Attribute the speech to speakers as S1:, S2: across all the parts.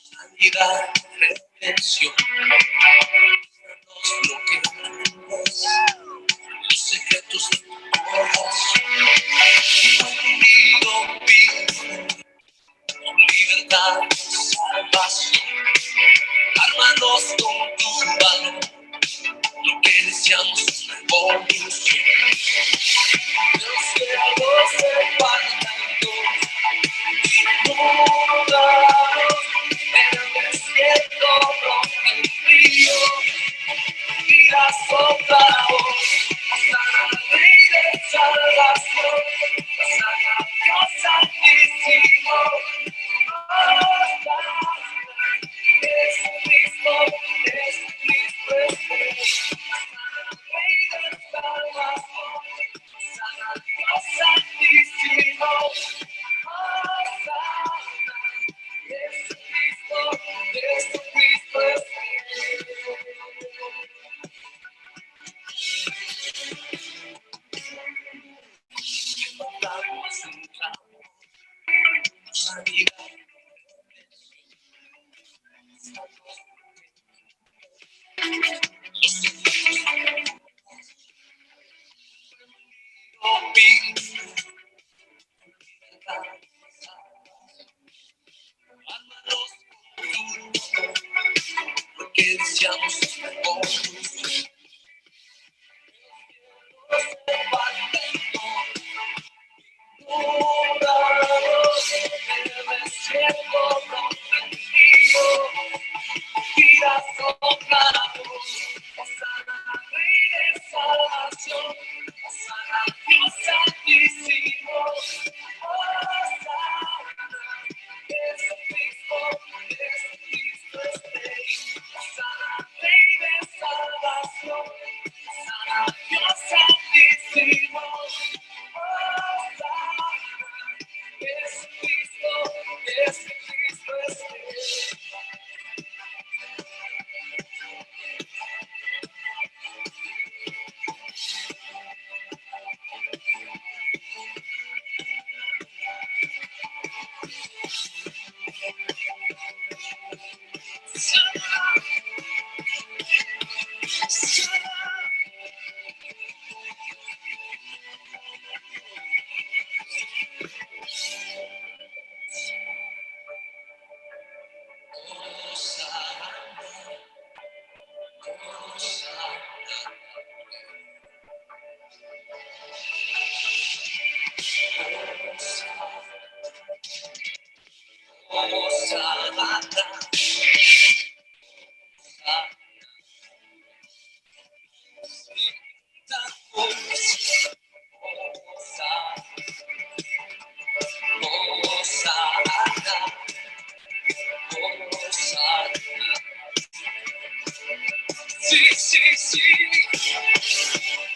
S1: Sanidad, redención, lo que es, los secretos de tu corazón. Pido libertad, salvación, ármanos con tu valor, lo que deseamos es una evolución. Los cielos se partan y mudados en el desierto rompe el frío. Vida soltaos, sana ley de salvación, sana Dios santísimo, sana Jesucristo, Jesucristo es sana ley de salvación, sana Dios santísimo, sana Jesucristo, Jesucristo es sanidad, porque deseamos una evolución. Mudados en el desierto contigo, vida soltaos, sana Rey de salvación, sana Dios santísimo, sana Jesucristo, Jesucristo es Rey, sana Rey de salvación, sana Dios santísimo, sana Jesucristo, Jesucristo es Rey. Sí, sí, sí.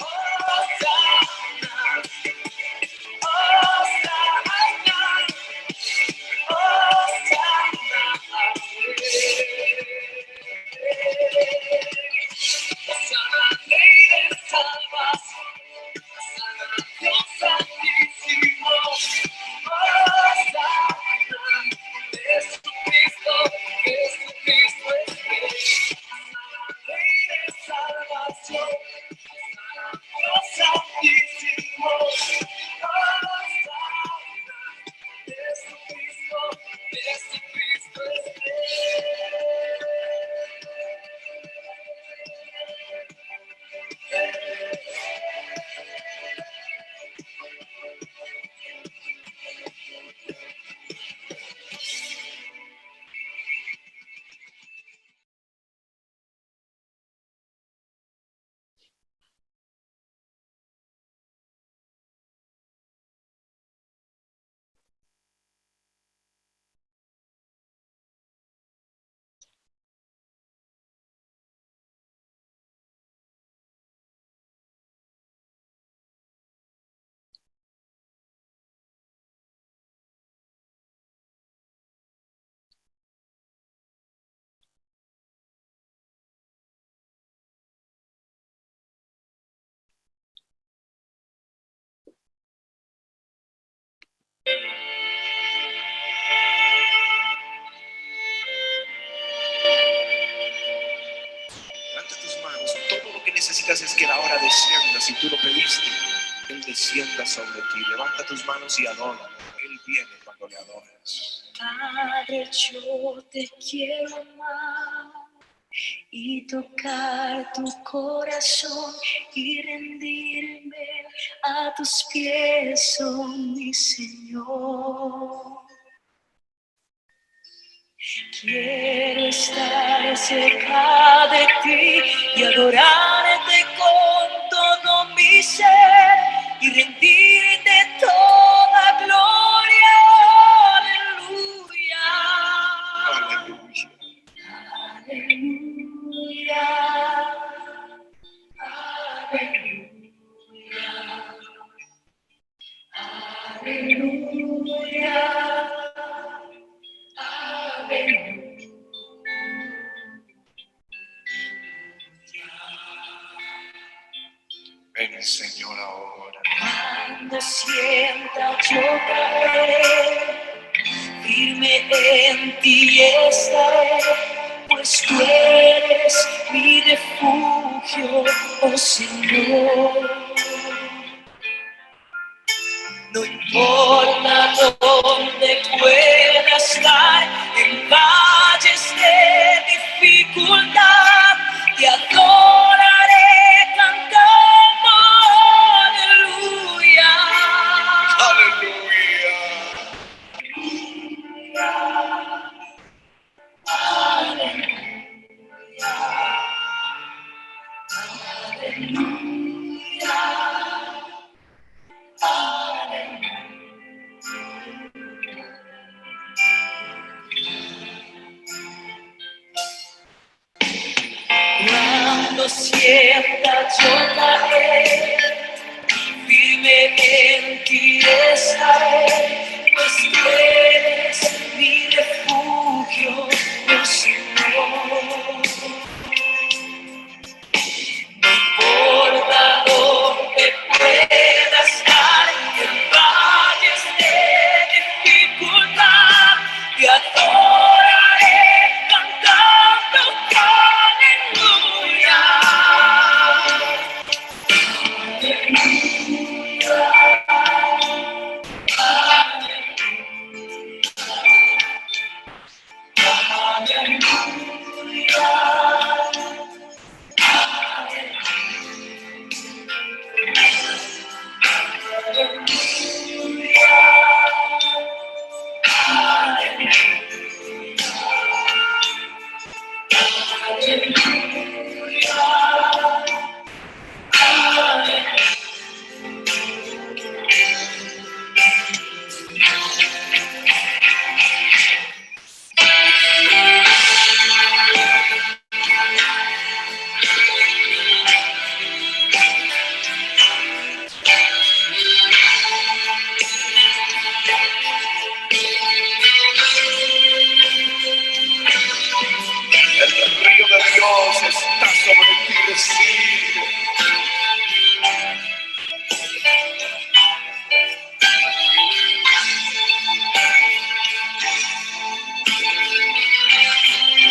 S1: Hosanna, Hosanna, Hosanna, Rey de salvación, sana Dios santísimo, Hosanna, Jesucristo, Jesucristo es Rey, Rey de salvación, sana Dios santísimo, Hosanna, Jesucristo, Jesucristo es necesitas es que la hora descienda. Si tú lo pediste, Él descienda sobre ti. Levanta tus manos y adora. Él viene cuando le adoras. Padre, yo te quiero amar y tocar tu corazón y rendirme a tus pies, oh mi Señor. Quiero estar cerca de ti y adorarte con todo mi ser y rendirte toda gloria. Aleluya. Aleluya. Aleluya. Aleluya. Aleluya. Ven, Señor, ahora. Cuando sienta yo caer, firme en ti estaré, pues tú eres mi refugio, oh Señor. No importa dónde pueda estar, en valles de dificultad, te adoraré cantando aleluya. Aleluya. Cuando sienta yo caer, firme en ti estaré, pues tú eres mi refugio, oh Señor. No importa dónde pueda estar, en valles de dificultad, te adoraré cantando aleluya. El río de Dios está sobre ti, recibe.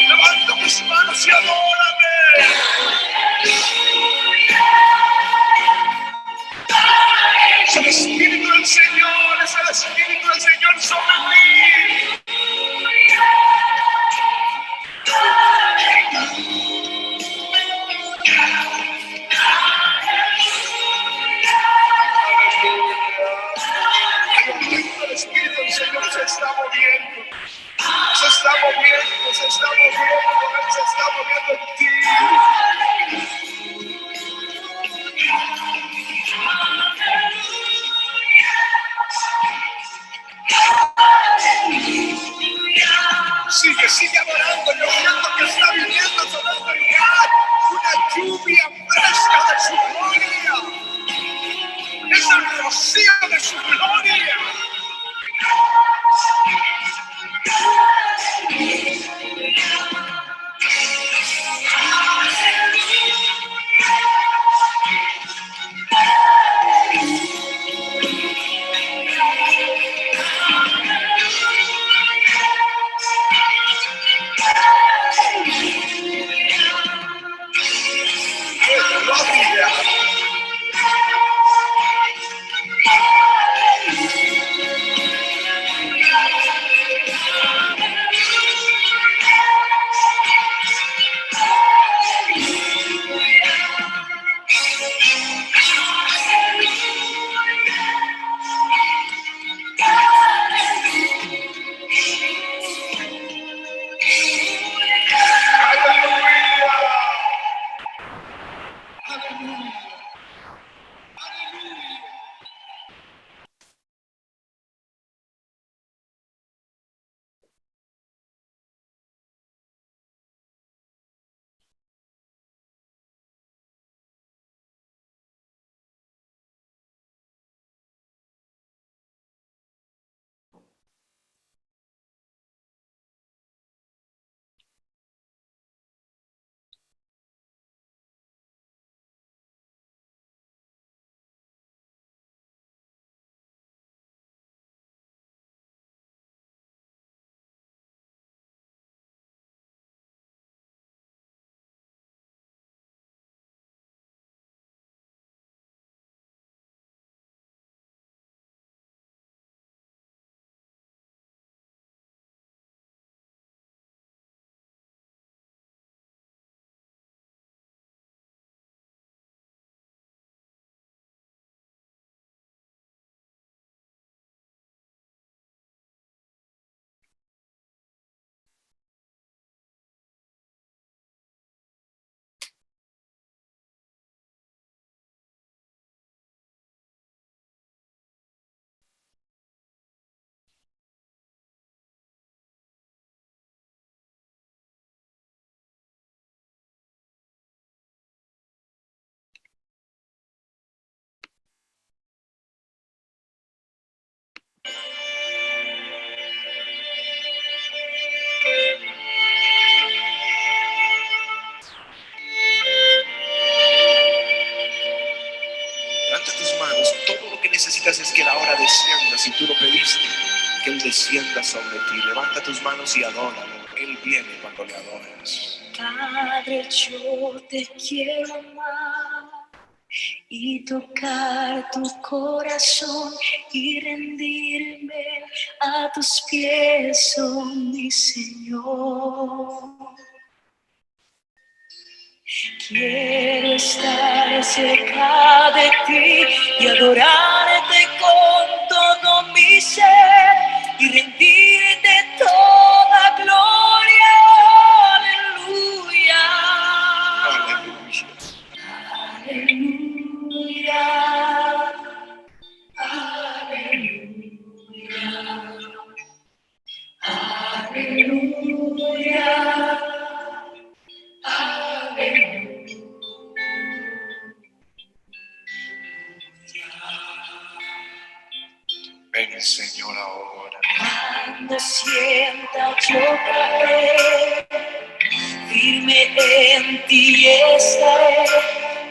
S1: Levanta tus manos y adórame. Es el Espíritu del Señor, es el Espíritu del Señor sobre mí. El Espíritu del Señor se está moviendo. Se está moviendo, se está moviendo, Él se está moviendo en ti. Sigue adorando, yo siento que está viniendo sobre este lugar una lluvia fresca de su gloria. Es el rocío de su gloria. Aleluya. Aleluya. Levanta tus manos. Todo lo que necesitas es que la hora descienda. Si tú lo pediste, que Él descienda sobre ti. Levanta tus manos y adóralo. Él viene cuando le adoras. Padre, yo te quiero amar y tocar tu corazón y rendirme a tus pies, oh mi Señor. Quiero estar cerca de ti y adorarte con todo mi ser y rendirte toda gloria. Aleluya. Aleluya. Aleluya. Aleluya. Aleluya. Ven, Señor, ahora. Cuando sienta yo caer, firme en ti estaré,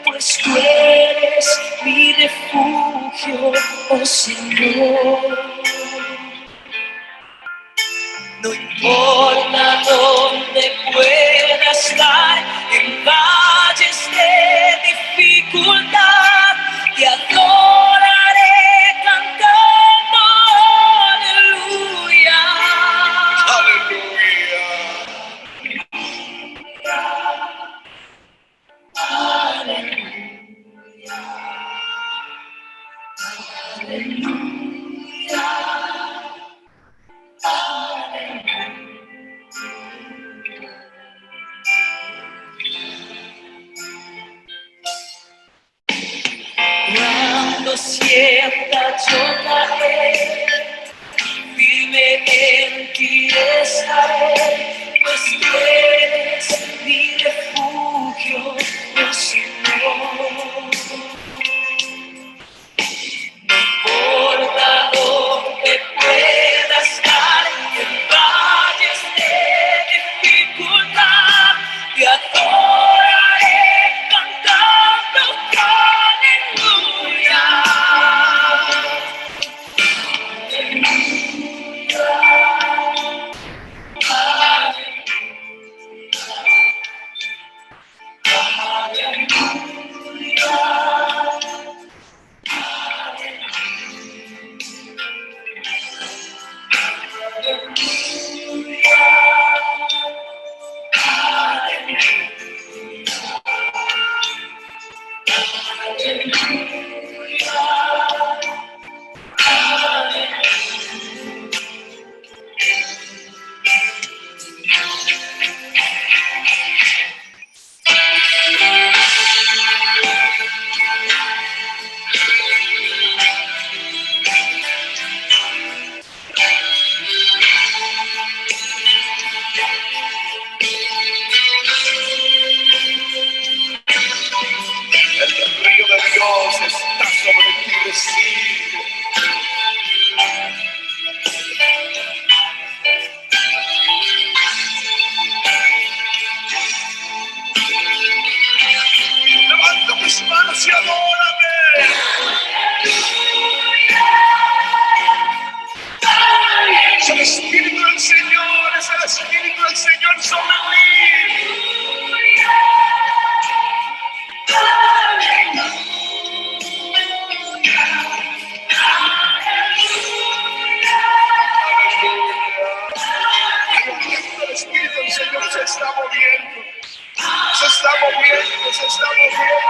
S1: pues tú eres mi refugio, oh Señor. No importa dónde pueda estar, en valles de dificultad, te adoraré cantando aleluya. Aleluya. Cuando sienta yo caer, firme en ti estaré, pues tú eres mi refugio, oh Señor. No importa dónde pueda estar, en valles de dificultad, te adoraré cantando aleluya.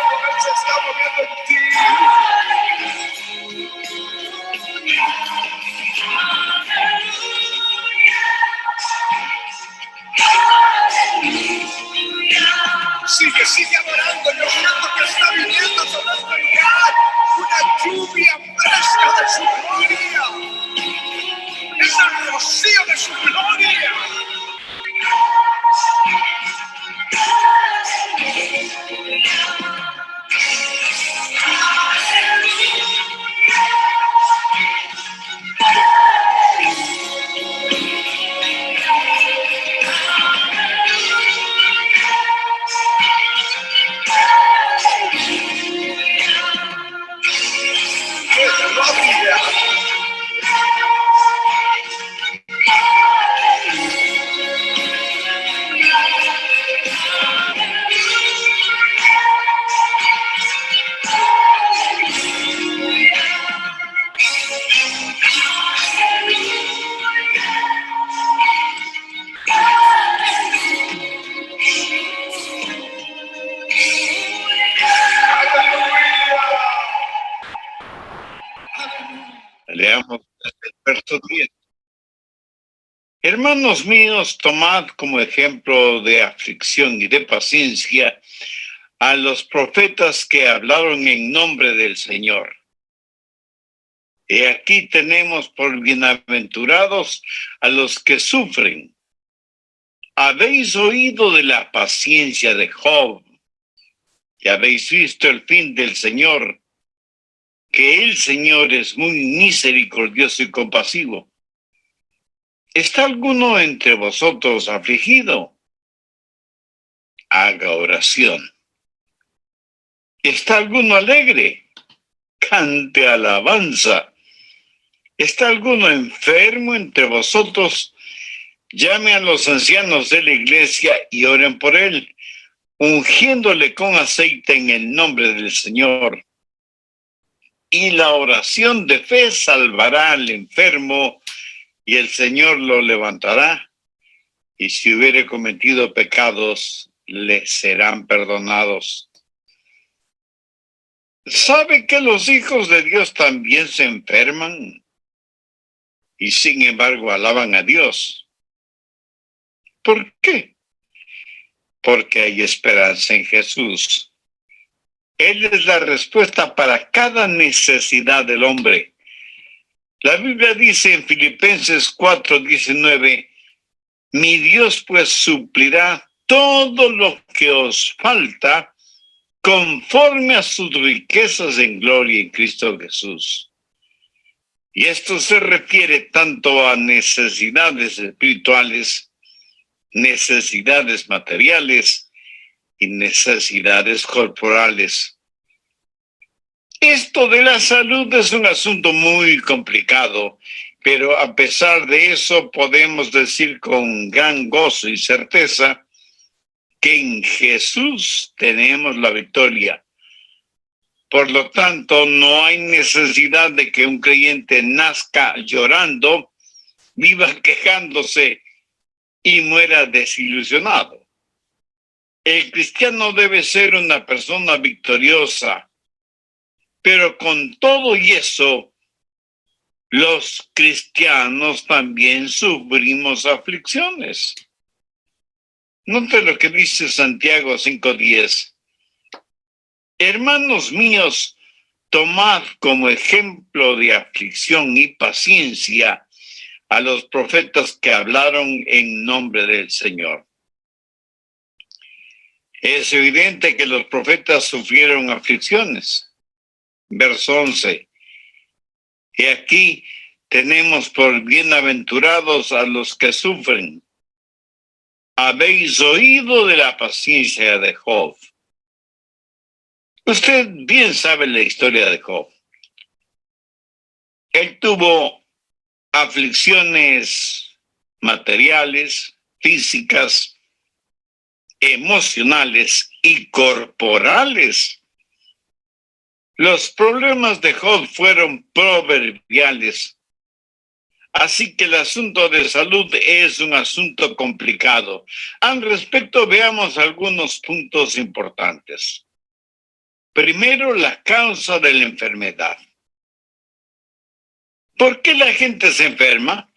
S1: como Él se está moviendo en ti. Sigue adorando. Yo siento que está viniendo sobre este lugar una lluvia fresca de su gloria. Es el rocío de su gloria.
S2: Leamos el verso 10. Hermanos míos, tomad como ejemplo de aflicción y de paciencia a los profetas que hablaron en nombre del Señor. Y aquí tenemos por bienaventurados a los que sufren. Habéis oído de la paciencia de Job y habéis visto el fin del Señor, que el Señor es muy misericordioso y compasivo. ¿Está alguno entre vosotros afligido? Haga oración. ¿Está alguno alegre? Cante alabanza. ¿Está alguno enfermo entre vosotros? Llame a los ancianos de la iglesia y oren por él, ungiéndole con aceite en el nombre del Señor. Y la oración de fe salvará al enfermo, y el Señor lo levantará. Y si hubiere cometido pecados, le serán perdonados. ¿Sabe que los hijos de Dios también se enferman? Y sin embargo alaban a Dios. ¿Por qué? Porque hay esperanza en Jesús. Él es la respuesta para cada necesidad del hombre. La Biblia dice en Filipenses 4:19, mi Dios pues suplirá todo lo que os falta conforme a sus riquezas en gloria en Cristo Jesús. Y esto se refiere tanto a necesidades espirituales, necesidades materiales y necesidades corporales. Esto de la salud es un asunto muy complicado, pero a pesar de eso podemos decir con gran gozo y certeza que en Jesús tenemos la victoria. Por lo tanto, no hay necesidad de que un creyente nazca llorando, viva quejándose y muera desilusionado. El cristiano debe ser una persona victoriosa, pero con todo y eso, los cristianos también sufrimos aflicciones. Note lo que dice Santiago 5:10. Hermanos míos, tomad como ejemplo de aflicción y paciencia a los profetas que hablaron en nombre del Señor. Es evidente que los profetas sufrieron aflicciones. Verso 11. Y aquí tenemos por bienaventurados a los que sufren. Habéis oído de la paciencia de Job. Usted bien sabe la historia de Job. Él tuvo aflicciones materiales, físicas, emocionales y corporales. Los problemas de Job fueron proverbiales. Así que el asunto de salud es un asunto complicado. Al respecto, veamos algunos puntos importantes. Primero, la causa de la enfermedad. ¿Por qué la gente se enferma?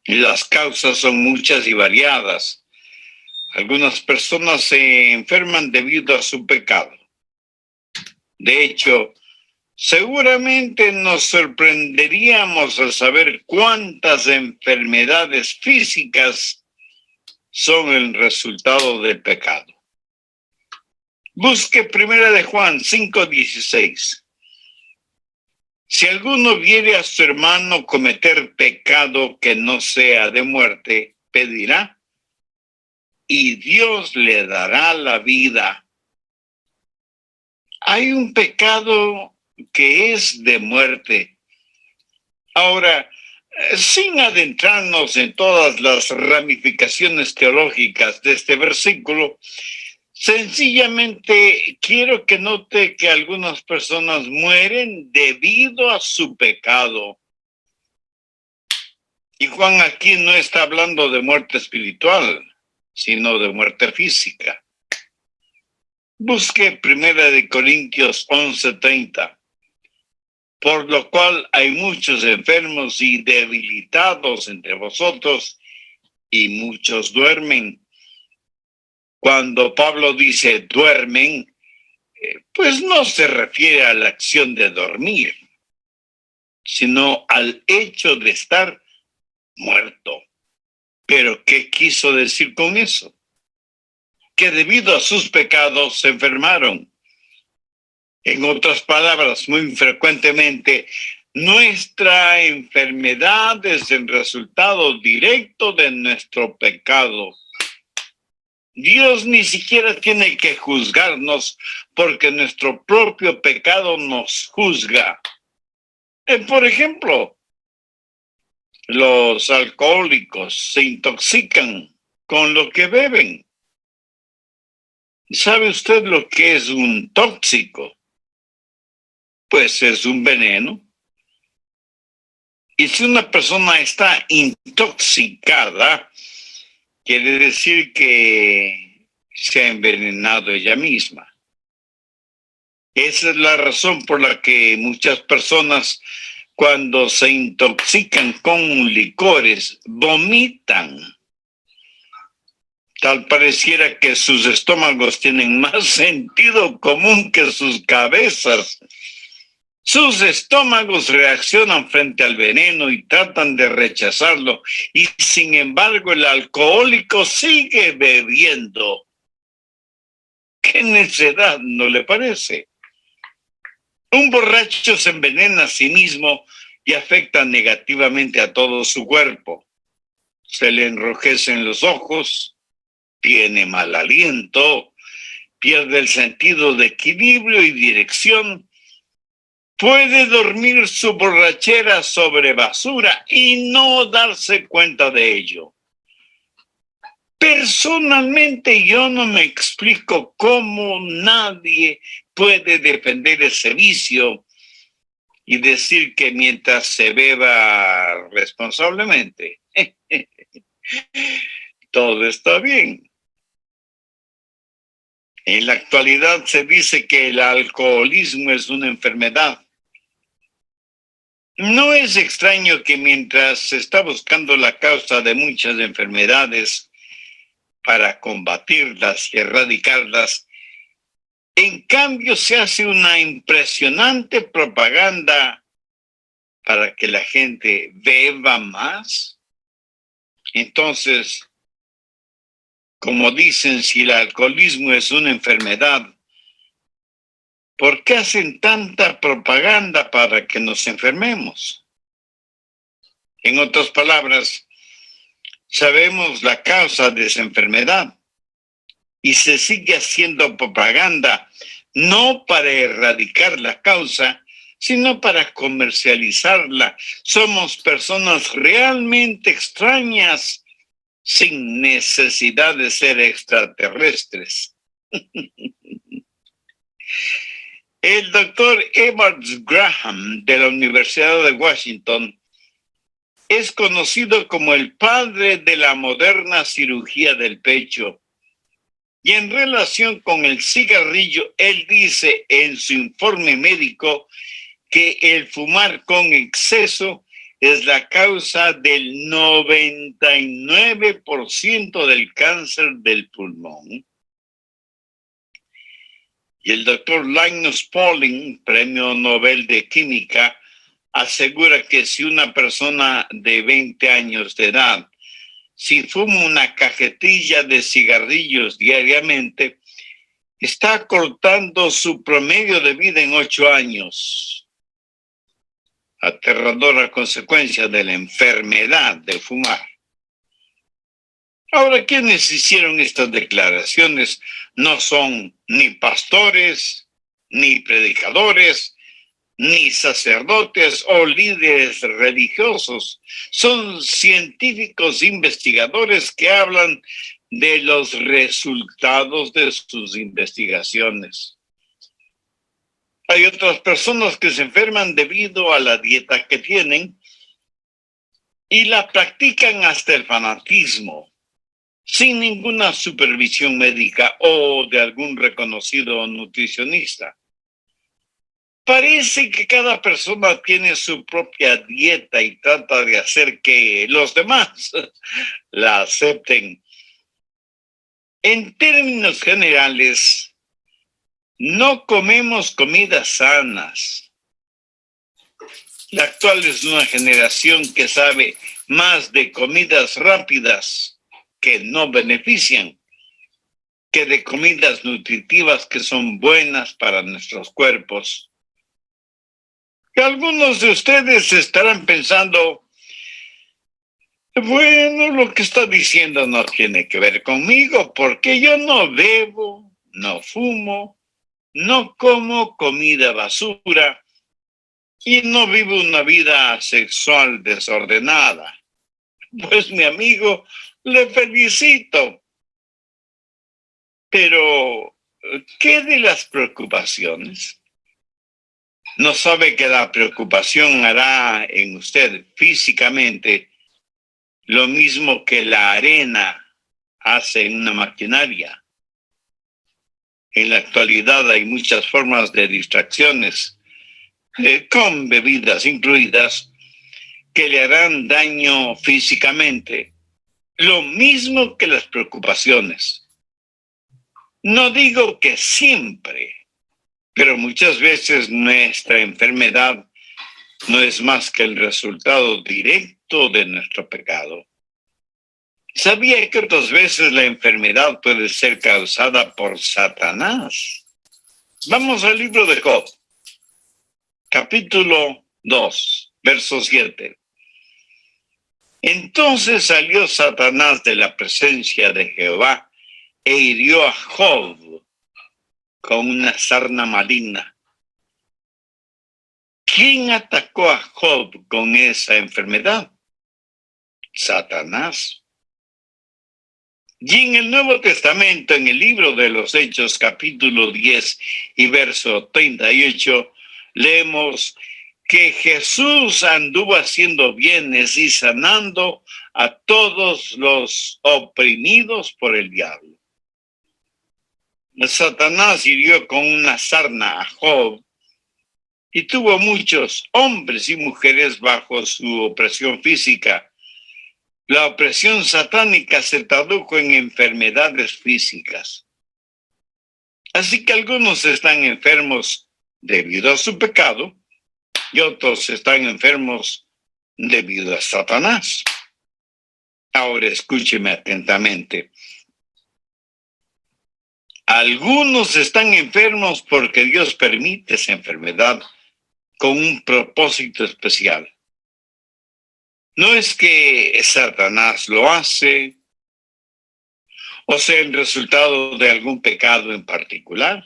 S2: Las causas son muchas y variadas. Algunas personas se enferman debido a su pecado. De hecho, seguramente nos sorprenderíamos al saber cuántas enfermedades físicas son el resultado del pecado. Busque 1 de Juan 5:16. Si alguno viere a su hermano cometer pecado que no sea de muerte, pedirá, y Dios le dará la vida. Hay un pecado que es de muerte. Ahora, sin adentrarnos en todas las ramificaciones teológicas de este versículo, sencillamente quiero que note que algunas personas mueren debido a su pecado. Y Juan aquí no está hablando de muerte espiritual, sino de muerte física. Busque 1 Corintios 11:30. Por lo cual hay muchos enfermos y debilitados entre vosotros, y muchos duermen. Cuando Pablo dice duermen, pues no se refiere a la acción de dormir, sino al hecho de estar muerto. ¿Pero qué quiso decir con eso? Que debido a sus pecados se enfermaron. En otras palabras, muy frecuentemente, nuestra enfermedad es el resultado directo de nuestro pecado. Dios ni siquiera tiene que juzgarnos porque nuestro propio pecado nos juzga. Por ejemplo, los alcohólicos se intoxican con lo que beben. ¿Sabe usted lo que es un tóxico? Pues es un veneno. Y si una persona está intoxicada, quiere decir que se ha envenenado ella misma. Esa es la razón por la que muchas personas, cuando se intoxican con licores, vomitan. Tal pareciera que sus estómagos tienen más sentido común que sus cabezas. Sus estómagos reaccionan frente al veneno y tratan de rechazarlo, y sin embargo el alcohólico sigue bebiendo. ¡Qué necedad! ¿No le parece? Un borracho se envenena a sí mismo y afecta negativamente a todo su cuerpo. Se le enrojecen los ojos, tiene mal aliento, pierde el sentido de equilibrio y dirección. Puede dormir su borrachera sobre basura y no darse cuenta de ello. Personalmente yo no me explico cómo nadie puede defender ese vicio y decir que mientras se beba responsablemente, todo está bien. En la actualidad se dice que el alcoholismo es una enfermedad. No es extraño que mientras se está buscando la causa de muchas enfermedades para combatirlas y erradicarlas, en cambio se hace una impresionante propaganda para que la gente beba más. Entonces, como dicen, si el alcoholismo es una enfermedad, ¿por qué hacen tanta propaganda para que nos enfermemos? En otras palabras, sabemos la causa de esa enfermedad y se sigue haciendo propaganda no para erradicar la causa, sino para comercializarla. Somos personas realmente extrañas sin necesidad de ser extraterrestres. El doctor Edward Graham de la Universidad de Washington es conocido como el padre de la moderna cirugía del pecho Y en relación con el cigarrillo, él dice en su informe médico que el fumar con exceso es la causa del 99% del cáncer del pulmón. Y el doctor Linus Pauling, premio Nobel de Química, asegura que si una persona de 20 años de edad, si fuma una cajetilla de cigarrillos diariamente, está cortando su promedio de vida en 8 años. Aterradora consecuencia de la enfermedad de fumar. Ahora, quienes hicieron estas declaraciones no son ni pastores, ni predicadores, ni sacerdotes o líderes religiosos. Son científicos investigadores que hablan de los resultados de sus investigaciones. Hay otras personas que se enferman debido a la dieta que tienen y la practican hasta el fanatismo, sin ninguna supervisión médica o de algún reconocido nutricionista. Parece que cada persona tiene su propia dieta y trata de hacer que los demás la acepten. En términos generales, no comemos comidas sanas. La actual es una generación que sabe más de comidas rápidas que no benefician, que de comidas nutritivas que son buenas para nuestros cuerpos. Que algunos de ustedes estarán pensando, bueno, lo que está diciendo no tiene que ver conmigo, porque yo no bebo, no fumo, no como comida basura y no vivo una vida sexual desordenada. Pues mi amigo, le felicito. Pero, ¿qué de las preocupaciones? ¿No sabe que la preocupación hará en usted físicamente lo mismo que la arena hace en una maquinaria? En la actualidad hay muchas formas de distracciones, con bebidas incluidas, que le harán daño físicamente, lo mismo que las preocupaciones. No digo que siempre, pero muchas veces nuestra enfermedad no es más que el resultado directo de nuestro pecado. ¿Sabía que otras veces la enfermedad puede ser causada por Satanás? Vamos al libro de Job, capítulo 2, verso 7. Entonces salió Satanás de la presencia de Jehová e hirió a Job con una sarna maligna. ¿Quién atacó a Job con esa enfermedad? Satanás. Y en el Nuevo Testamento, en el libro de los Hechos, capítulo 10 y verso 38, leemos que Jesús anduvo haciendo bienes y sanando a todos los oprimidos por el diablo. Satanás hirió con una sarna a Job y tuvo muchos hombres y mujeres bajo su opresión física. La opresión satánica se tradujo en enfermedades físicas. Así que algunos están enfermos debido a su pecado y otros están enfermos debido a Satanás. Ahora escúcheme atentamente. Algunos están enfermos porque Dios permite esa enfermedad con un propósito especial. No es que Satanás lo hace o sea el resultado de algún pecado en particular.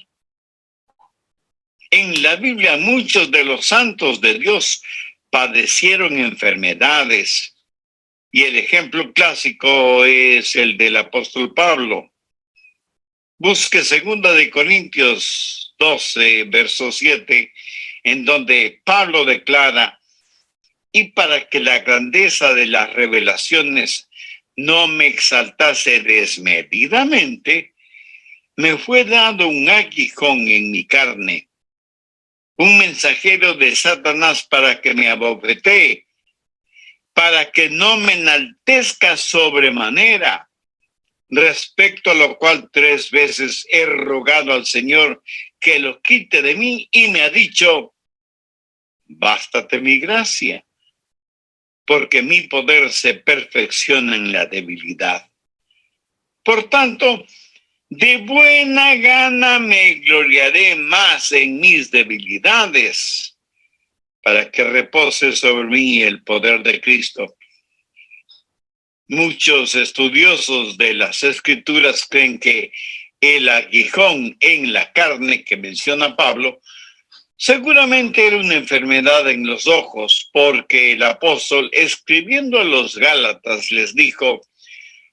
S2: En la Biblia muchos de los santos de Dios padecieron enfermedades y el ejemplo clásico es el del apóstol Pablo. Busque 2 de Corintios 12, verso 7, en donde Pablo declara: y para que la grandeza de las revelaciones no me exaltase desmedidamente, me fue dado un aguijón en mi carne, un mensajero de Satanás para que me abofetee, para que no me enaltezca sobremanera, respecto a lo cual 3 veces he rogado al Señor que lo quite de mí, y me ha dicho: bástate mi gracia, porque mi poder se perfecciona en la debilidad. Por tanto, de buena gana me gloriaré más en mis debilidades, para que repose sobre mí el poder de Cristo. Muchos estudiosos de las Escrituras creen que el aguijón en la carne que menciona Pablo seguramente era una enfermedad en los ojos, porque el apóstol, escribiendo a los Gálatas, les dijo: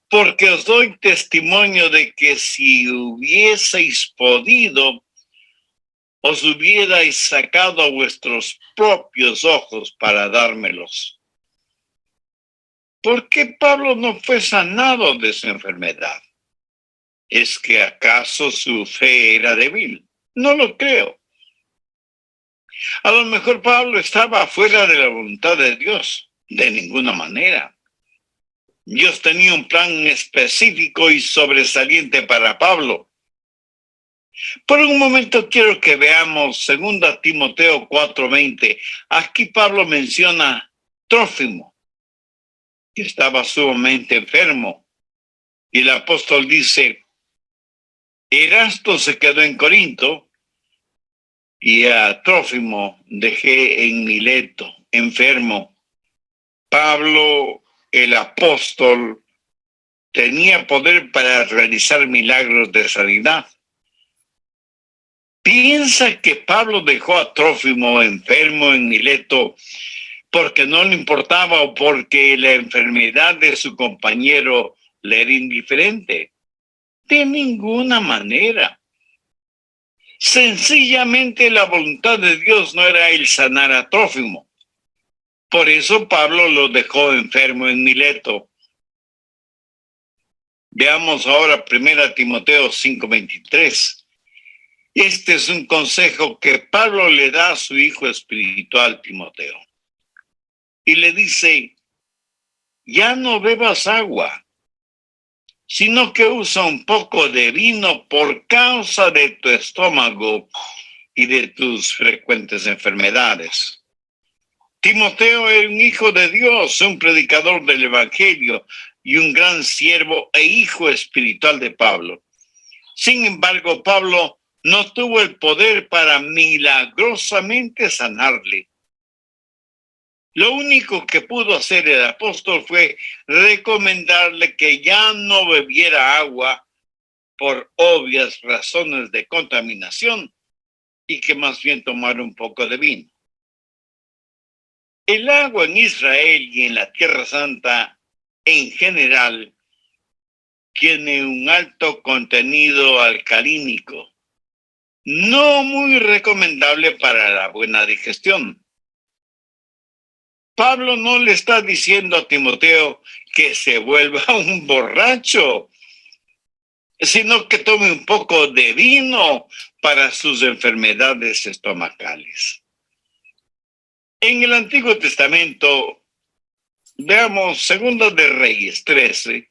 S2: porque os doy testimonio de que si hubieseis podido, os hubierais sacado a vuestros propios ojos para dármelos. ¿Por qué Pablo no fue sanado de su enfermedad? ¿Es que acaso su fe era débil? No lo creo. A lo mejor Pablo estaba fuera de la voluntad de Dios. De ninguna manera. Dios tenía un plan específico y sobresaliente para Pablo. Por un momento quiero que veamos 2 Timoteo 4:20. Aquí Pablo menciona Trófimo, que estaba sumamente enfermo. Y el apóstol dice: Erasto se quedó en Corinto y a Trófimo dejé en Mileto, enfermo. Pablo, el apóstol, tenía poder para realizar milagros de sanidad. ¿Piensa que Pablo dejó a Trófimo enfermo en Mileto porque no le importaba o porque la enfermedad de su compañero le era indiferente? De ninguna manera. Sencillamente la voluntad de Dios no era el sanar a Trófimo. Por eso Pablo lo dejó enfermo en Mileto. Veamos ahora 1 Timoteo 5:23. Este es un consejo que Pablo le da a su hijo espiritual Timoteo. Y le dice: ya no bebas agua, sino que usa un poco de vino por causa de tu estómago y de tus frecuentes enfermedades. Timoteo era un hijo de Dios, un predicador del Evangelio y un gran siervo e hijo espiritual de Pablo. Sin embargo, Pablo no tuvo el poder para milagrosamente sanarle. Lo único que pudo hacer el apóstol fue recomendarle que ya no bebiera agua por obvias razones de contaminación y que más bien tomara un poco de vino. El agua en Israel y en la Tierra Santa en general tiene un alto contenido alcalínico, no muy recomendable para la buena digestión. Pablo no le está diciendo a Timoteo que se vuelva un borracho, sino que tome un poco de vino para sus enfermedades estomacales. En el Antiguo Testamento, veamos 2 de Reyes 13,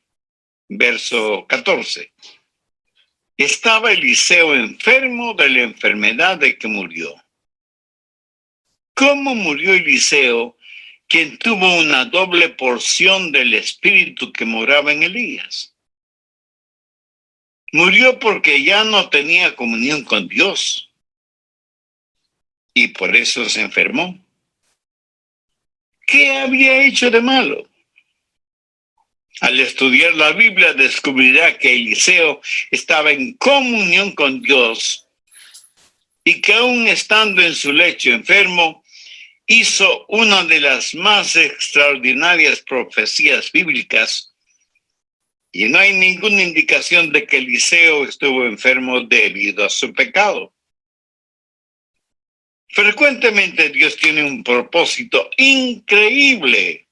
S2: verso 14. Estaba Eliseo enfermo de la enfermedad de que murió. ¿Cómo murió Eliseo, quien tuvo una doble porción del espíritu que moraba en Elías? Murió porque ya no tenía comunión con Dios y por eso se enfermó. ¿Qué había hecho de malo? Al estudiar la Biblia descubrirá que Eliseo estaba en comunión con Dios y que aún estando en su lecho enfermo, hizo una de las más extraordinarias profecías bíblicas, y no hay ninguna indicación de que Eliseo estuvo enfermo debido a su pecado. Frecuentemente Dios tiene un propósito increíble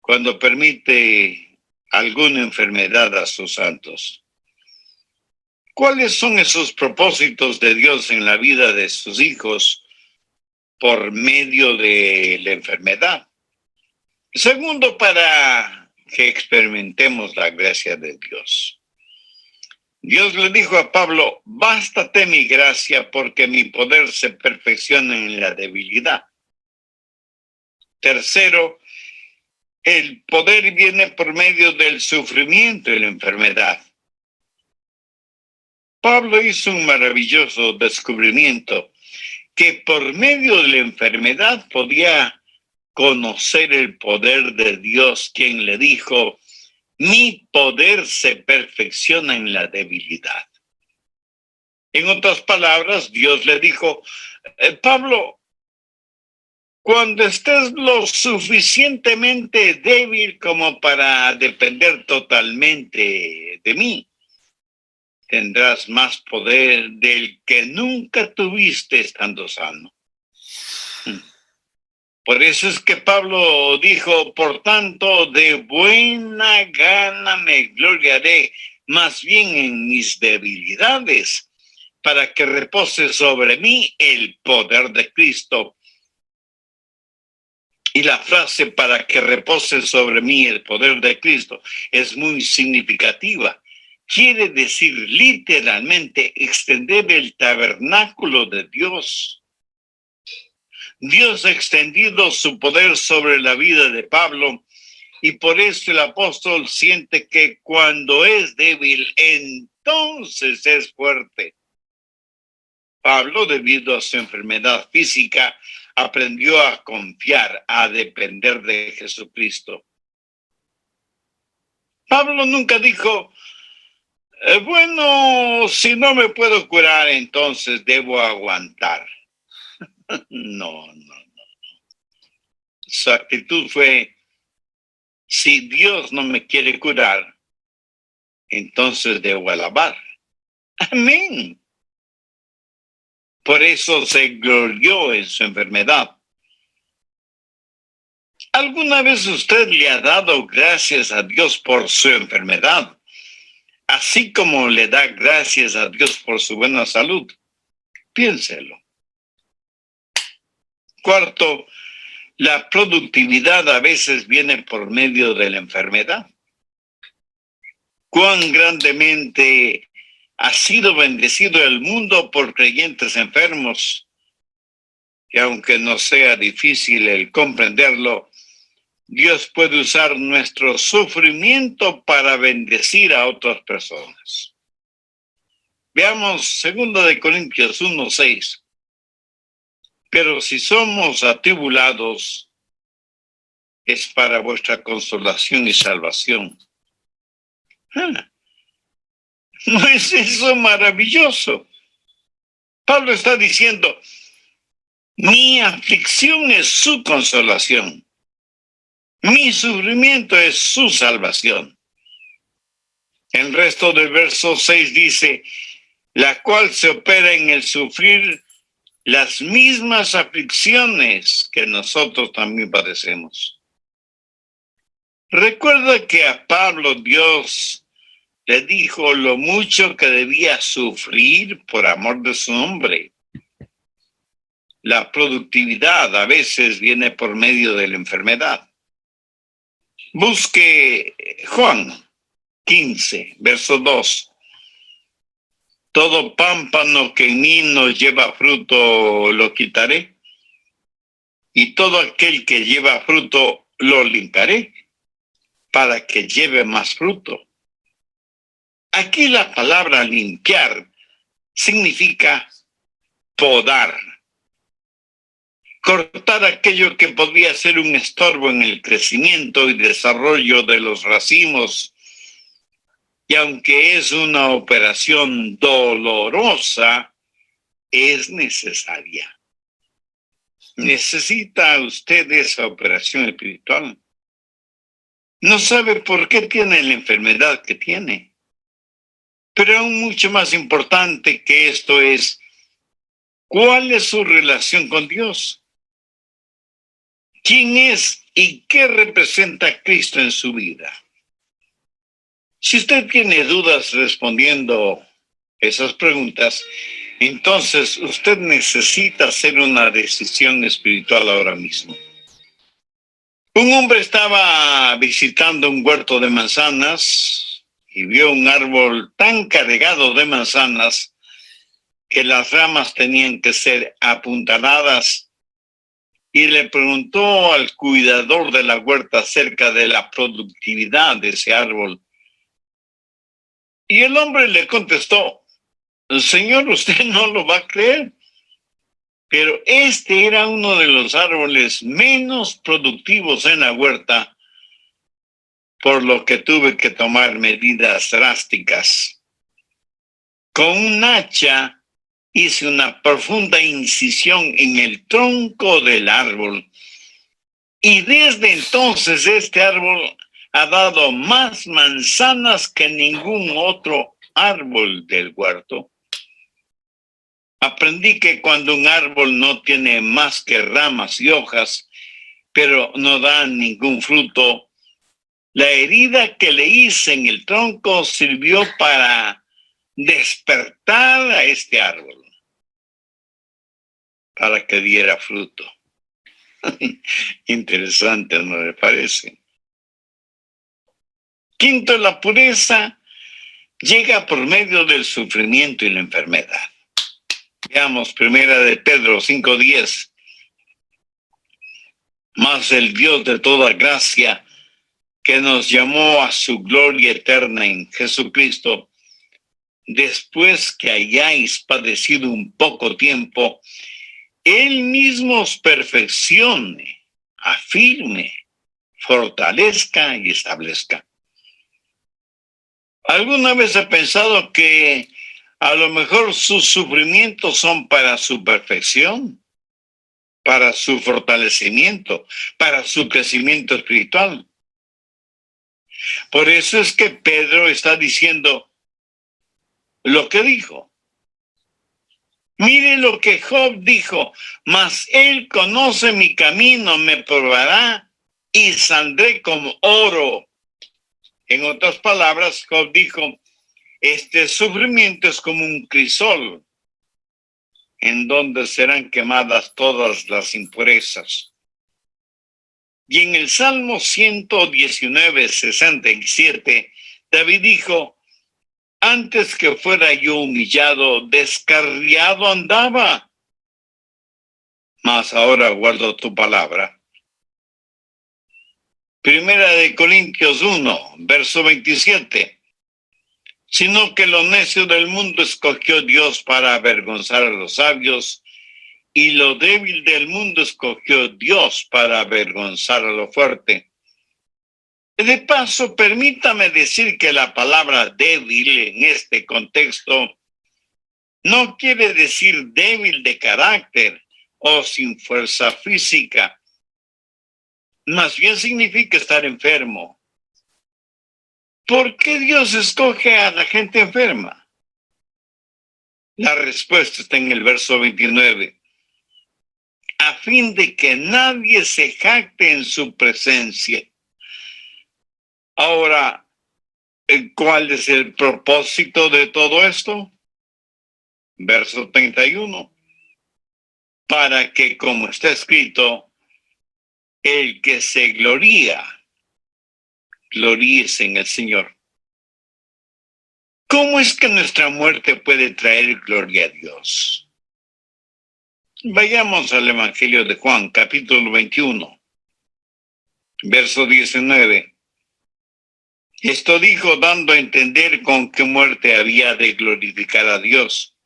S2: cuando permite alguna enfermedad a sus santos. ¿Cuáles son esos propósitos de Dios en la vida de sus hijos por medio de la enfermedad? Segundo, para que experimentemos la gracia de Dios. Dios le dijo a Pablo, bástate mi gracia porque mi poder se perfecciona en la debilidad. Tercero, el poder viene por medio del sufrimiento y la enfermedad. Pablo hizo un maravilloso descubrimiento que por medio de la enfermedad podía conocer el poder de Dios, quien le dijo, mi poder se perfecciona en la debilidad. En otras palabras, Dios le dijo, Pablo, cuando estés lo suficientemente débil como para depender totalmente de mí, tendrás más poder del que nunca tuviste estando sano. Por eso es que Pablo dijo, por tanto, de buena gana me gloriaré, más bien en mis debilidades, para que repose sobre mí el poder de Cristo. Y la frase para que repose sobre mí el poder de Cristo es muy significativa. Quiere decir literalmente extender el tabernáculo de Dios. Dios ha extendido su poder sobre la vida de Pablo y por eso el apóstol siente que cuando es débil, entonces es fuerte. Pablo, debido a su enfermedad física, aprendió a confiar, a depender de Jesucristo. Pablo nunca dijo, bueno, si no me puedo curar, entonces debo aguantar. No. Su actitud fue, si Dios no me quiere curar, entonces debo alabar. Amén. Por eso se glorió en su enfermedad. ¿Alguna vez usted le ha dado gracias a Dios por su enfermedad? Así como le da gracias a Dios por su buena salud. Piénselo. Cuarto, la productividad a veces viene por medio de la enfermedad. Cuán grandemente ha sido bendecido el mundo por creyentes enfermos, y aunque no sea difícil el comprenderlo, Dios puede usar nuestro sufrimiento para bendecir a otras personas. Veamos 2 Corintios 1:6. Pero si somos atribulados, es para vuestra consolación y salvación. ¿No es eso maravilloso? Pablo está diciendo, mi aflicción es su consolación. Mi sufrimiento es su salvación. El resto del verso 6 dice, la cual se opera en el sufrir las mismas aflicciones que nosotros también padecemos. Recuerda que a Pablo Dios le dijo lo mucho que debía sufrir por amor de su nombre. La productividad a veces viene por medio de la enfermedad. Busque Juan 15, verso 2. Todo pámpano que en mí no lleva fruto lo quitaré, y todo aquel que lleva fruto lo limpiaré, para que lleve más fruto. Aquí la palabra limpiar significa podar, cortar aquello que podría ser un estorbo en el crecimiento y desarrollo de los racimos. Y aunque es una operación dolorosa, es necesaria. ¿Necesita usted esa operación espiritual? No sabe por qué tiene la enfermedad que tiene. Pero aún mucho más importante que esto es, ¿cuál es su relación con Dios? ¿Quién es y qué representa Cristo en su vida? Si usted tiene dudas respondiendo esas preguntas, entonces usted necesita hacer una decisión espiritual ahora mismo. Un hombre estaba visitando un huerto de manzanas y vio un árbol tan cargado de manzanas que las ramas tenían que ser apuntaladas, y le preguntó al cuidador de la huerta acerca de la productividad de ese árbol. Y el hombre le contestó: Señor, usted no lo va a creer, pero este era uno de los árboles menos productivos en la huerta, por lo que tuve que tomar medidas drásticas. Con un hacha hice una profunda incisión en el tronco del árbol, y desde entonces este árbol ha dado más manzanas que ningún otro árbol del huerto. Aprendí que cuando un árbol no tiene más que ramas y hojas, pero no da ningún fruto, la herida que le hice en el tronco sirvió para despertar a este árbol, para que diera fruto. Interesante, ¿no le parece? Quinto, la pureza llega por medio del sufrimiento y la enfermedad. Veamos primera de Pedro 5:10. Mas el Dios de toda gracia, que nos llamó a su gloria eterna en Jesucristo, después que hayáis padecido un poco tiempo, Él mismo os perfeccione, afirme, fortalezca y establezca. ¿Alguna vez he pensado que a lo mejor sus sufrimientos son para su perfección, para su fortalecimiento, para su crecimiento espiritual? Por eso es que Pedro está diciendo lo que dijo. Mire lo que Job dijo: mas él conoce mi camino, me probará y saldré como oro. En otras palabras, Job dijo: este sufrimiento es como un crisol en donde serán quemadas todas las impurezas. Y en el Salmo 119:67, David dijo: antes que fuera yo humillado, descarriado andaba, mas ahora guardo tu palabra. Primera de Corintios 1:27. Sino que lo necio del mundo escogió Dios para avergonzar a los sabios, y lo débil del mundo escogió Dios para avergonzar a lo fuerte. De paso, permítame decir que la palabra débil en este contexto no quiere decir débil de carácter o sin fuerza física. Más bien significa estar enfermo. ¿Por qué Dios escoge a la gente enferma? La respuesta está en el verso 29. A fin de que nadie se jacte en su presencia. Ahora, ¿cuál es el propósito de todo esto? Verso 31. Para que, como está escrito, el que se gloríese en el Señor. ¿Cómo es que nuestra muerte puede traer gloria a Dios? Vayamos al Evangelio de Juan, capítulo 21, verso 19. Esto dijo dando a entender con qué muerte había de glorificar a Dios.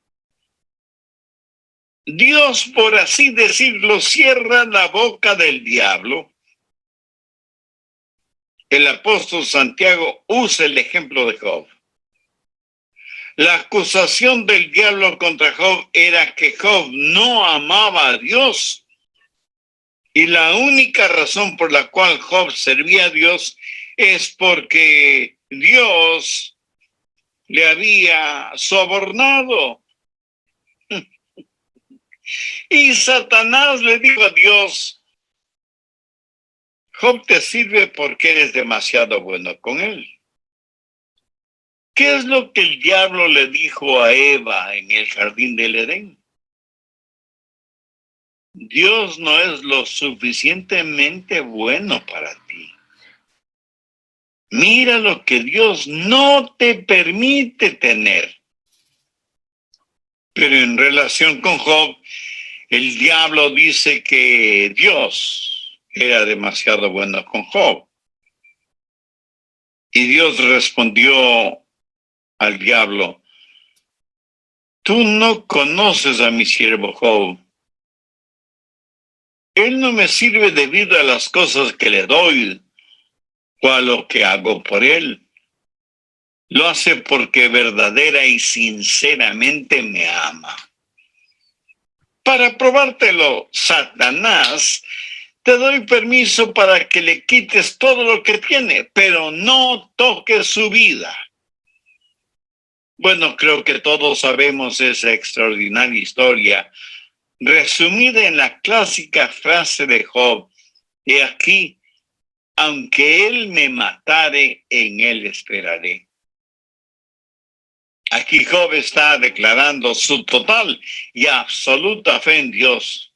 S2: Dios, por así decirlo, cierra la boca del diablo. El apóstol Santiago usa el ejemplo de Job. La acusación del diablo contra Job era que Job no amaba a Dios. Y la única razón por la cual Job servía a Dios es porque Dios le había sobornado. Y Satanás le dijo a Dios: Job te sirve porque eres demasiado bueno con él. ¿Qué es lo que el diablo le dijo a Eva en el jardín del Edén? Dios no es lo suficientemente bueno para ti. Mira lo que Dios no te permite tener. Pero en relación con Job, el diablo dice que Dios era demasiado bueno con Job. Y Dios respondió al diablo: tú no conoces a mi siervo Job. Él no me sirve debido a las cosas que le doy o a lo que hago por él. Lo hace porque verdadera y sinceramente me ama. Para probártelo, Satanás, te doy permiso para que le quites todo lo que tiene, pero no toques su vida. Bueno, creo que todos sabemos esa extraordinaria historia, resumida en la clásica frase de Job: he aquí, aunque él me matare, en él esperaré. Aquí Job está declarando su total y absoluta fe en Dios.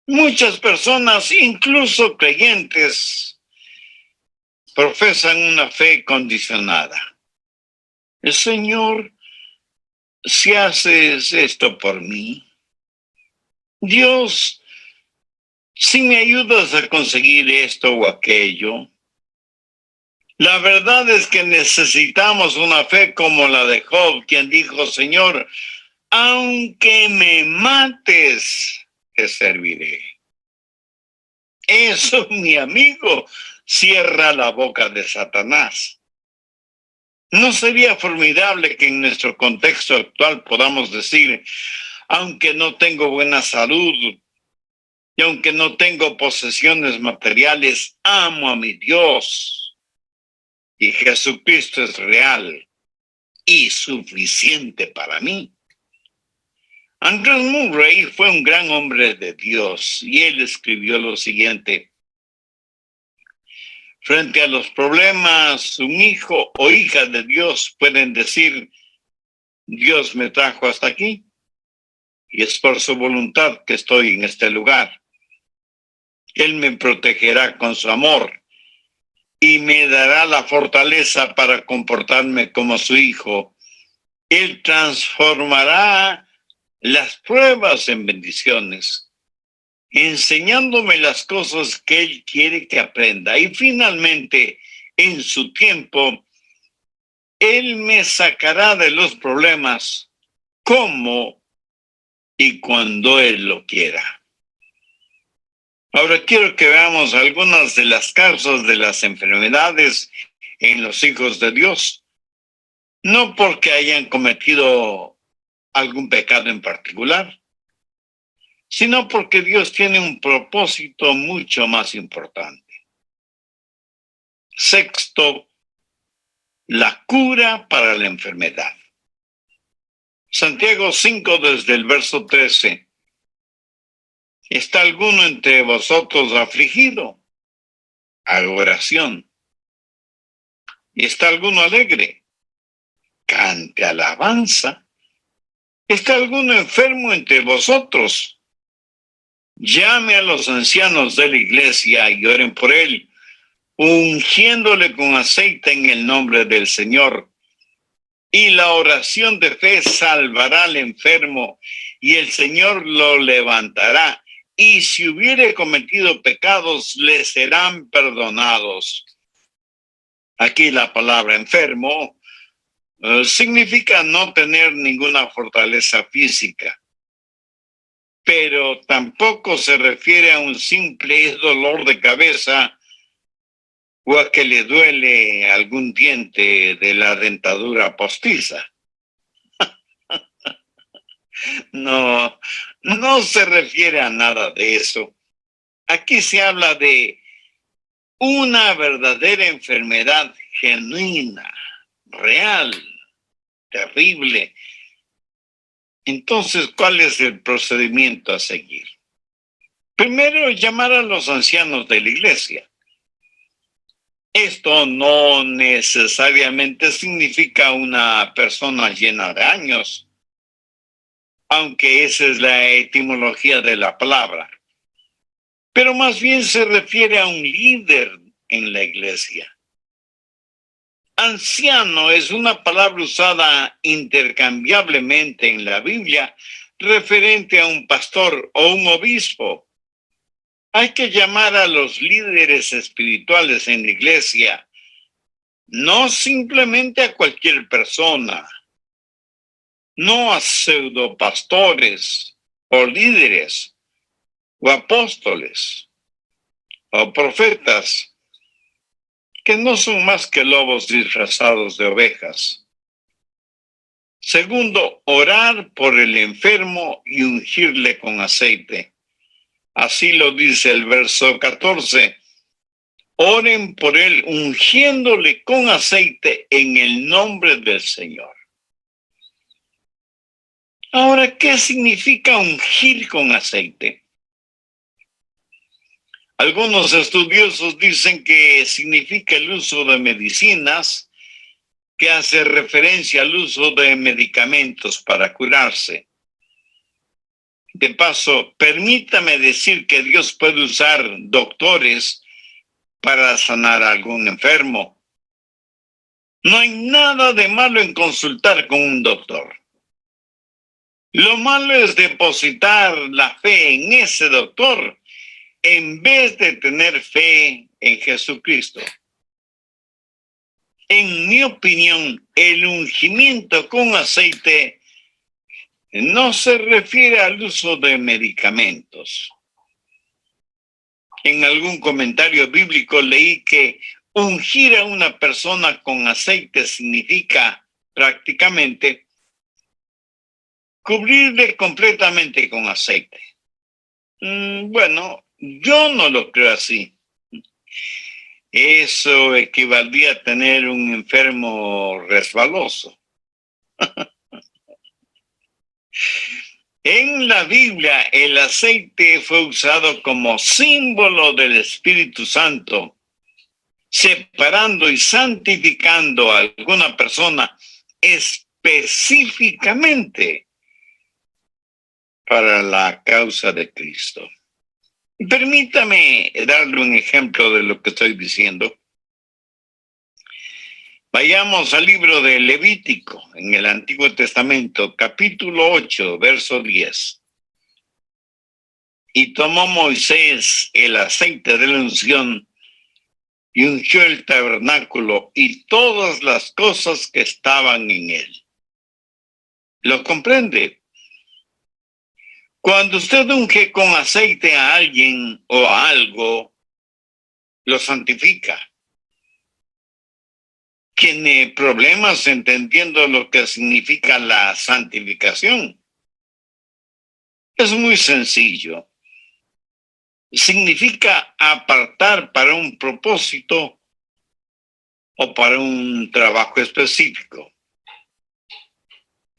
S2: Muchas personas, incluso creyentes, profesan una fe condicionada. El Señor, si haces esto por mí, Dios, si me ayudas a conseguir esto o aquello. La verdad es que necesitamos una fe como la de Job, quien dijo: Señor, aunque me mates, te serviré. Eso, mi amigo, cierra la boca de Satanás. ¿No sería formidable que en nuestro contexto actual podamos decir: aunque no tengo buena salud y aunque no tengo posesiones materiales, amo a mi Dios y Jesucristo es real y suficiente para mí? Andrew Murray fue un gran hombre de Dios y él escribió lo siguiente: frente a los problemas, un hijo o hija de Dios pueden decir: Dios me trajo hasta aquí y es por su voluntad que estoy en este lugar. Él me protegerá con su amor y me dará la fortaleza para comportarme como su hijo. Él transformará las pruebas en bendiciones, enseñándome las cosas que Él quiere que aprenda. Y finalmente, en su tiempo, Él me sacará de los problemas como y cuando Él lo quiera. Ahora quiero que veamos algunas de las causas de las enfermedades en los hijos de Dios. No porque hayan cometido algún pecado en particular, sino porque Dios tiene un propósito mucho más importante. Sexto, la cura para la enfermedad. Santiago 5, desde el verso 13. ¿Está alguno entre vosotros afligido? Haga oración. ¿Está alguno alegre? Cante alabanza. ¿Está alguno enfermo entre vosotros? Llame a los ancianos de la iglesia y oren por él, ungiéndole con aceite en el nombre del Señor. Y la oración de fe salvará al enfermo, y el Señor lo levantará. Y si hubiere cometido pecados, le serán perdonados. Aquí la palabra enfermo significa no tener ninguna fortaleza física, pero tampoco se refiere a un simple dolor de cabeza o a que le duele algún diente de la dentadura postiza. No, no se refiere a nada de eso. Aquí se habla de una verdadera enfermedad genuina, real, terrible. Entonces, ¿cuál es el procedimiento a seguir? Primero, llamar a los ancianos de la iglesia. Esto no necesariamente significa una persona llena de años, aunque esa es la etimología de la palabra, pero más bien se refiere a un líder en la iglesia. Anciano es una palabra usada intercambiablemente en la Biblia referente a un pastor o un obispo. Hay que llamar a los líderes espirituales en la iglesia, no simplemente a cualquier persona, no a pseudopastores o líderes o apóstoles o profetas, que no son más que lobos disfrazados de ovejas. Segundo, orar por el enfermo y ungirle con aceite. Así lo dice el verso 14. Oren por él ungiéndole con aceite en el nombre del Señor. Ahora, ¿qué significa ungir con aceite? Algunos estudiosos dicen que significa el uso de medicinas, que hace referencia al uso de medicamentos para curarse. De paso, permítame decir que Dios puede usar doctores para sanar a algún enfermo. No hay nada de malo en consultar con un doctor. Lo malo es depositar la fe en ese doctor en vez de tener fe en Jesucristo. En mi opinión, el ungimiento con aceite no se refiere al uso de medicamentos. En algún comentario bíblico leí que ungir a una persona con aceite significa prácticamente cubrirle completamente con aceite. Bueno, yo no lo creo así. Eso equivaldría a tener un enfermo resbaloso. En la Biblia, el aceite fue usado como símbolo del Espíritu Santo, separando y santificando a alguna persona específicamente para la causa de Cristo. Permítame darle un ejemplo de lo que estoy diciendo. Vayamos al libro de Levítico, en el Antiguo Testamento, capítulo 8, verso 10. Y tomó Moisés el aceite de la unción y ungió el tabernáculo y todas las cosas que estaban en él. ¿Lo comprende? Cuando usted unge con aceite a alguien o a algo, lo santifica. Tiene problemas entendiendo lo que significa la santificación. Es muy sencillo. Significa apartar para un propósito o para un trabajo específico.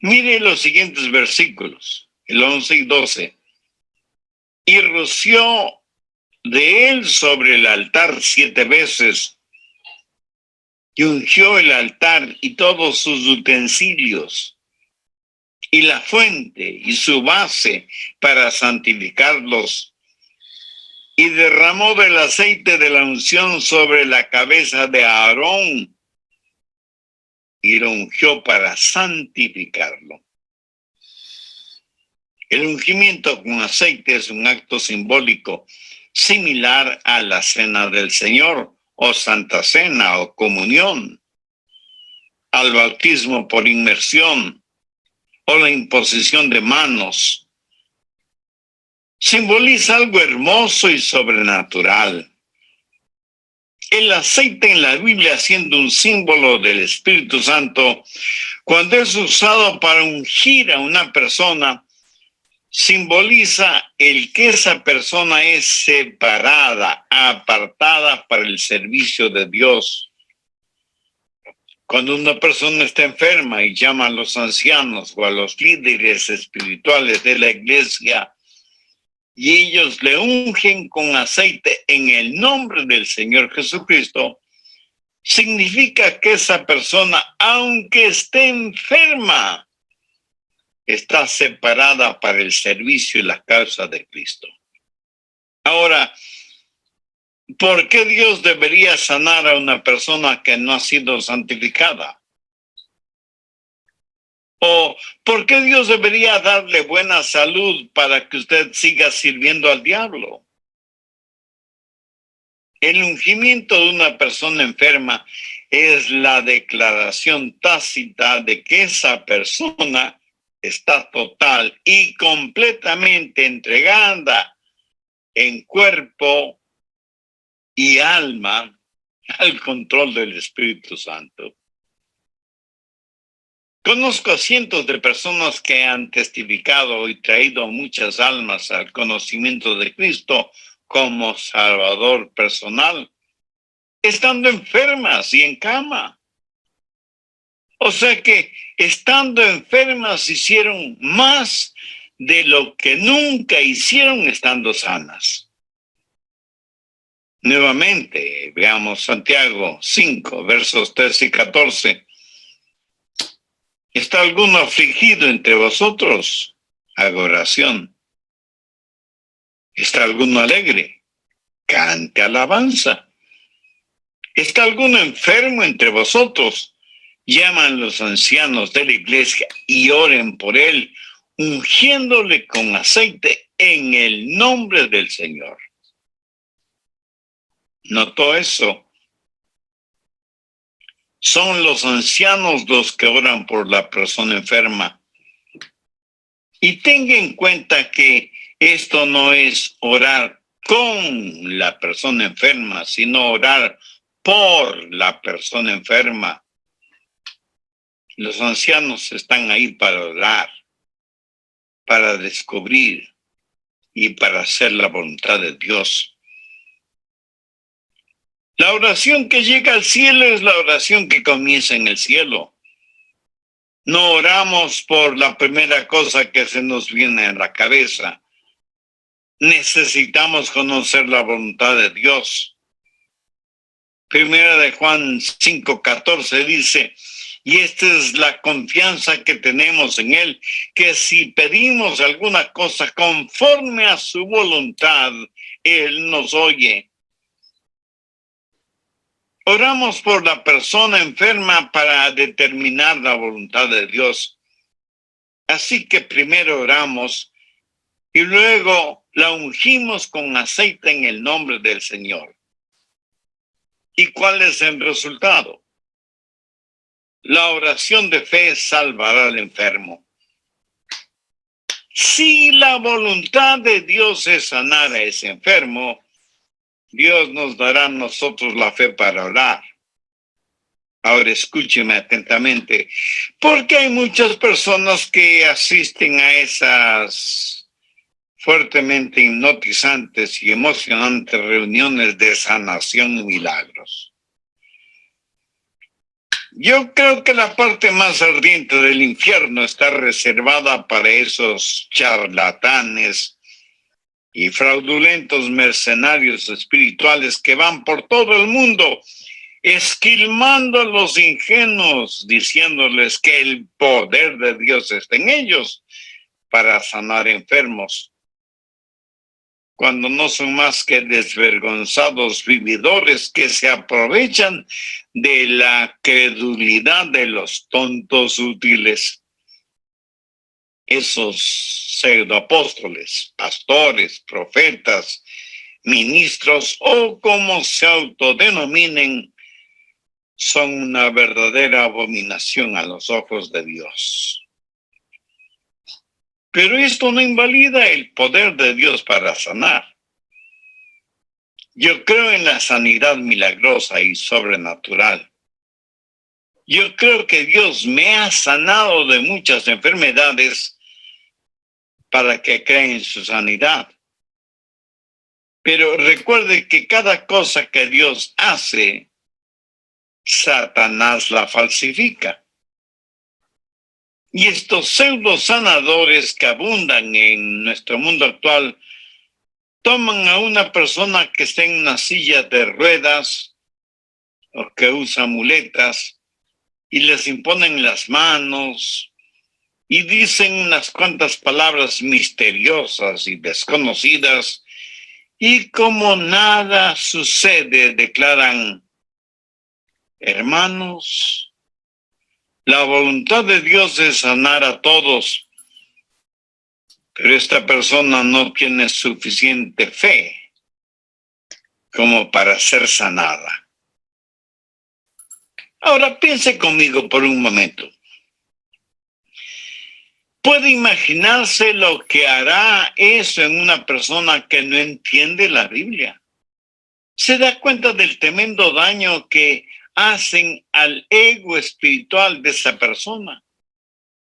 S2: Mire los siguientes versículos, el 11 y 12. Y roció de él sobre el altar 7 veces, y ungió el altar y todos sus utensilios, y la fuente y su base para santificarlos, y derramó del aceite de la unción sobre la cabeza de Aarón, y lo ungió para santificarlo. El ungimiento con aceite es un acto simbólico similar a la cena del Señor, o Santa Cena, o comunión, al bautismo por inmersión, o la imposición de manos. Simboliza algo hermoso y sobrenatural. El aceite en la Biblia, siendo un símbolo del Espíritu Santo, cuando es usado para ungir a una persona, simboliza el que esa persona es separada, apartada para el servicio de Dios. Cuando una persona está enferma y llama a los ancianos o a los líderes espirituales de la iglesia, y ellos le ungen con aceite en el nombre del Señor Jesucristo, significa que esa persona, aunque esté enferma, está separada para el servicio y la causa de Cristo. Ahora, ¿por qué Dios debería sanar a una persona que no ha sido santificada? ¿O por qué Dios debería darle buena salud para que usted siga sirviendo al diablo? El ungimiento de una persona enferma es la declaración tácita de que esa persona está total y completamente entregada en cuerpo y alma al control del Espíritu Santo. Conozco a cientos de personas que han testificado y traído muchas almas al conocimiento de Cristo como Salvador personal, estando enfermas y en cama. O sea que estando enfermas hicieron más de lo que nunca hicieron estando sanas. Nuevamente, veamos Santiago 5, versos 13 y 14. ¿Está alguno afligido entre vosotros? Haga oración. ¿Está alguno alegre? Cante alabanza. ¿Está alguno enfermo entre vosotros? Llaman los ancianos de la iglesia y oren por él, ungiéndole con aceite en el nombre del Señor. ¿Notó eso? Son los ancianos los que oran por la persona enferma. Y tenga en cuenta que esto no es orar con la persona enferma, sino orar por la persona enferma. Los ancianos están ahí para orar, para descubrir y para hacer la voluntad de Dios. La oración que llega al cielo es la oración que comienza en el cielo. No oramos por la primera cosa que se nos viene a la cabeza. Necesitamos conocer la voluntad de Dios. Primera de Juan 5:14 dice, y esta es la confianza que tenemos en Él, que si pedimos alguna cosa conforme a su voluntad, Él nos oye. Oramos por la persona enferma para determinar la voluntad de Dios. Así que primero oramos y luego la ungimos con aceite en el nombre del Señor. ¿Y cuál es el resultado? La oración de fe salvará al enfermo. Si la voluntad de Dios es sanar a ese enfermo, Dios nos dará a nosotros la fe para orar. Ahora escúcheme atentamente, porque hay muchas personas que asisten a esas fuertemente hipnotizantes y emocionantes reuniones de sanación y milagros. Yo creo que la parte más ardiente del infierno está reservada para esos charlatanes y fraudulentos mercenarios espirituales que van por todo el mundo esquilmando a los ingenuos, diciéndoles que el poder de Dios está en ellos para sanar enfermos, cuando no son más que desvergonzados vividores que se aprovechan de la credulidad de los tontos útiles. Esos pseudoapóstoles, pastores, profetas, ministros o como se autodenominen, son una verdadera abominación a los ojos de Dios. Pero esto no invalida el poder de Dios para sanar. Yo creo en la sanidad milagrosa y sobrenatural. Yo creo que Dios me ha sanado de muchas enfermedades para que crea en su sanidad. Pero recuerde que cada cosa que Dios hace, Satanás la falsifica. Y estos pseudo sanadores que abundan en nuestro mundo actual toman a una persona que está en una silla de ruedas o que usan muletas y les imponen las manos y dicen unas cuantas palabras misteriosas y desconocidas, y como nada sucede, declaran: hermanos, la voluntad de Dios es sanar a todos, pero esta persona no tiene suficiente fe como para ser sanada. Ahora piense conmigo por un momento. ¿Puede imaginarse lo que hará eso en una persona que no entiende la Biblia? ¿Se da cuenta del tremendo daño que hacen al ego espiritual de esa persona?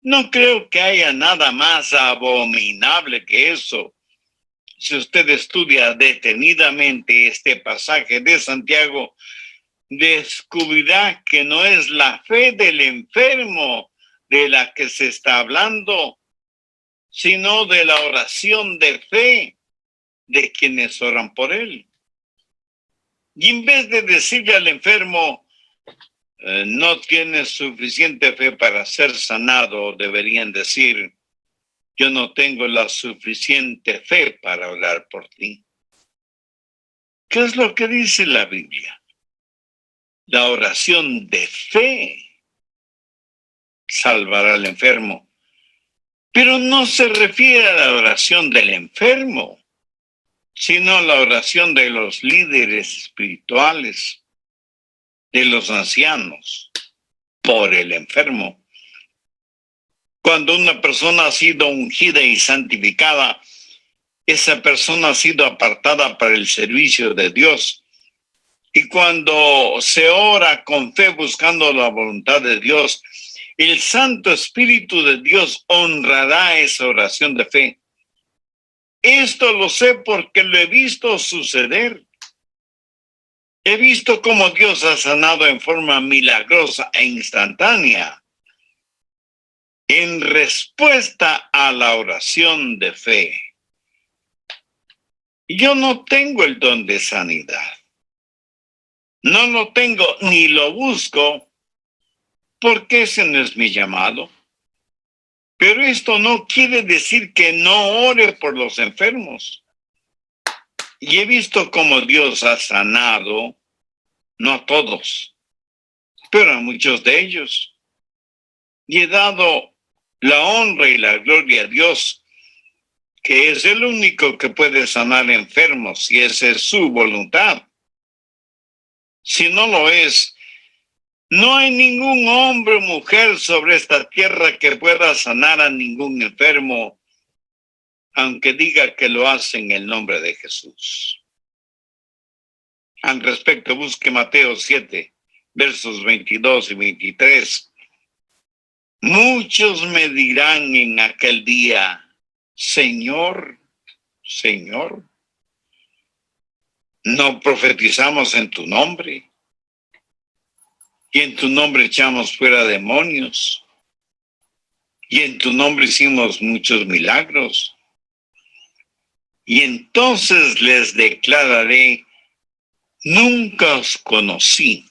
S2: No creo que haya nada más abominable que eso. Si usted estudia detenidamente este pasaje de Santiago, descubrirá que no es la fe del enfermo de la que se está hablando, sino de la oración de fe de quienes oran por él. Y en vez de decirle al enfermo, no tienes suficiente fe para ser sanado, deberían decir: yo no tengo la suficiente fe para orar por ti. ¿Qué es lo que dice la Biblia? La oración de fe salvará al enfermo. Pero no se refiere a la oración del enfermo, sino a la oración de los líderes espirituales, de los ancianos, por el enfermo. Cuando una persona ha sido ungida y santificada, esa persona ha sido apartada para el servicio de Dios. Y cuando se ora con fe buscando la voluntad de Dios, el Santo Espíritu de Dios honrará esa oración de fe. Esto lo sé porque lo he visto suceder. He visto cómo Dios ha sanado en forma milagrosa e instantánea en respuesta a la oración de fe. Yo no tengo el don de sanidad. No lo tengo ni lo busco, porque ese no es mi llamado. Pero esto no quiere decir que no ore por los enfermos. Y he visto cómo Dios ha sanado, no a todos, pero a muchos de ellos. Y he dado la honra y la gloria a Dios, que es el único que puede sanar enfermos, si esa es su voluntad. Si no lo es, no hay ningún hombre o mujer sobre esta tierra que pueda sanar a ningún enfermo, aunque diga que lo hace en el nombre de Jesús. Al respecto, busque Mateo 7, versos 22 y 23. Muchos me dirán en aquel día: Señor, Señor, ¿no profetizamos en tu nombre? Y en tu nombre echamos fuera demonios. Y en tu nombre hicimos muchos milagros. Y entonces les declararé: nunca os conocí.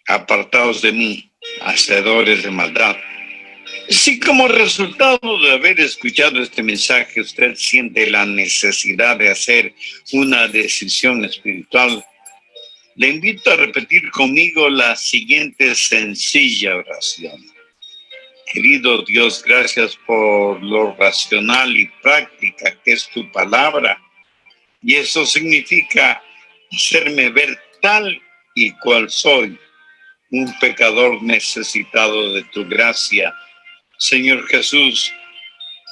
S2: Apartaos de mí, hacedores de maldad. Si como resultado de haber escuchado este mensaje usted siente la necesidad de hacer una decisión espiritual, le invito a repetir conmigo la siguiente sencilla oración. Querido Dios, gracias por lo racional y práctica que es tu palabra. Y eso significa hacerme ver tal y cual soy, un pecador necesitado de tu gracia. Señor Jesús,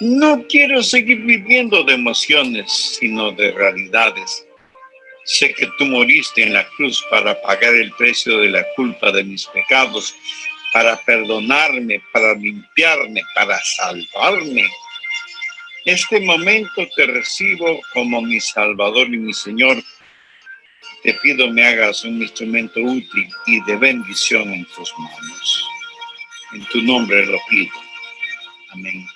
S2: no quiero seguir viviendo de emociones, sino de realidades. Sé que tú moriste en la cruz para pagar el precio de la culpa de mis pecados, para perdonarme, para limpiarme, para salvarme. En este momento te recibo como mi Salvador y mi Señor. Te pido me hagas un instrumento útil y de bendición en tus manos. En tu nombre lo pido. Amén.